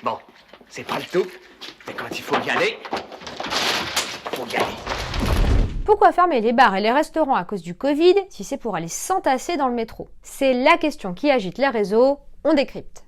Bon, c'est pas le tout, mais quand il faut y aller, faut y aller. Pourquoi fermer les bars et les restaurants à cause du Covid si c'est pour aller s'entasser dans le métro? C'est la question qui agite les réseaux, on décrypte.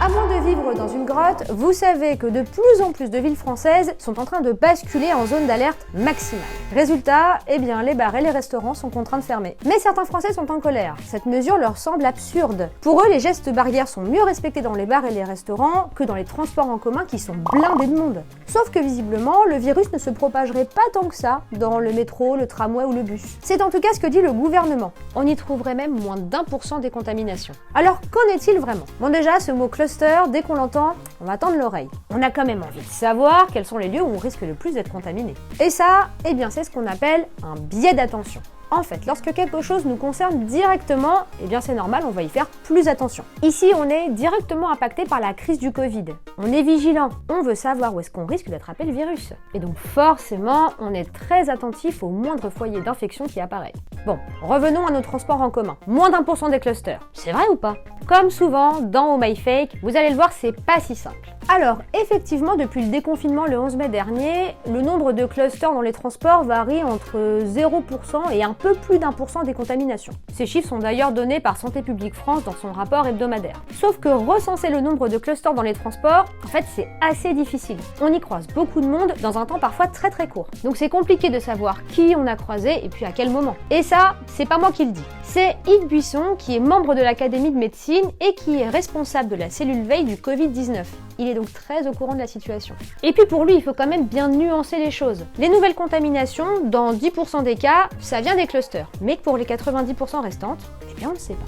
À moins de vivre dans une grotte, vous savez que de plus en plus de villes françaises sont en train de basculer en zone d'alerte maximale. Résultat, eh bien les bars et les restaurants sont contraints de fermer. Mais certains Français sont en colère. Cette mesure leur semble absurde. Pour eux, les gestes barrières sont mieux respectés dans les bars et les restaurants que dans les transports en commun qui sont blindés de monde. Sauf que visiblement, le virus ne se propagerait pas tant que ça dans le métro, le tramway ou le bus. C'est en tout cas ce que dit le gouvernement. On y trouverait même moins d'1% des contaminations. Alors qu'en est-il vraiment? Bon déjà, ce mot cluster, dès qu'on l'entend, on va tendre l'oreille. On a quand même envie de savoir quels sont les lieux où on risque le plus d'être contaminé. Et ça, eh bien c'est ce qu'on appelle un biais d'attention. En fait, lorsque quelque chose nous concerne directement, eh bien c'est normal, on va y faire plus attention. Ici, on est directement impacté par la crise du Covid. On est vigilant, on veut savoir où est-ce qu'on risque d'attraper le virus. Et donc forcément, on est très attentif au moindre foyer d'infection qui apparaît. Bon, revenons à nos transports en commun. Moins d'1% des clusters. C'est vrai ou pas? Comme souvent, dans Oh My Fake, vous allez le voir, c'est pas si simple. Alors, effectivement, depuis le déconfinement le 11 mai dernier, le nombre de clusters dans les transports varie entre 0% et un peu plus d'1% des contaminations. Ces chiffres sont d'ailleurs donnés par Santé publique France dans son rapport hebdomadaire. Sauf que recenser le nombre de clusters dans les transports, en fait, c'est assez difficile. On y croise beaucoup de monde dans un temps parfois très très court. Donc c'est compliqué de savoir qui on a croisé et puis à quel moment. Et ça, c'est pas moi qui le dis. C'est Yves Buisson, qui est membre de l'Académie de médecine et qui est responsable de la cellule veille du Covid-19. Il est donc très au courant de la situation. Et puis pour lui, il faut quand même bien nuancer les choses. Les nouvelles contaminations, dans 10% des cas, ça vient des clusters. Mais que pour les 90% restantes, eh bien on ne sait pas.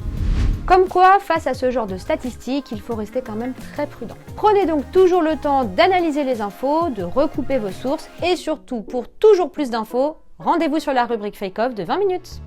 Comme quoi, face à ce genre de statistiques, il faut rester quand même très prudent. Prenez donc toujours le temps d'analyser les infos, de recouper vos sources et surtout, pour toujours plus d'infos, rendez-vous sur la rubrique Fake Off de 20 minutes.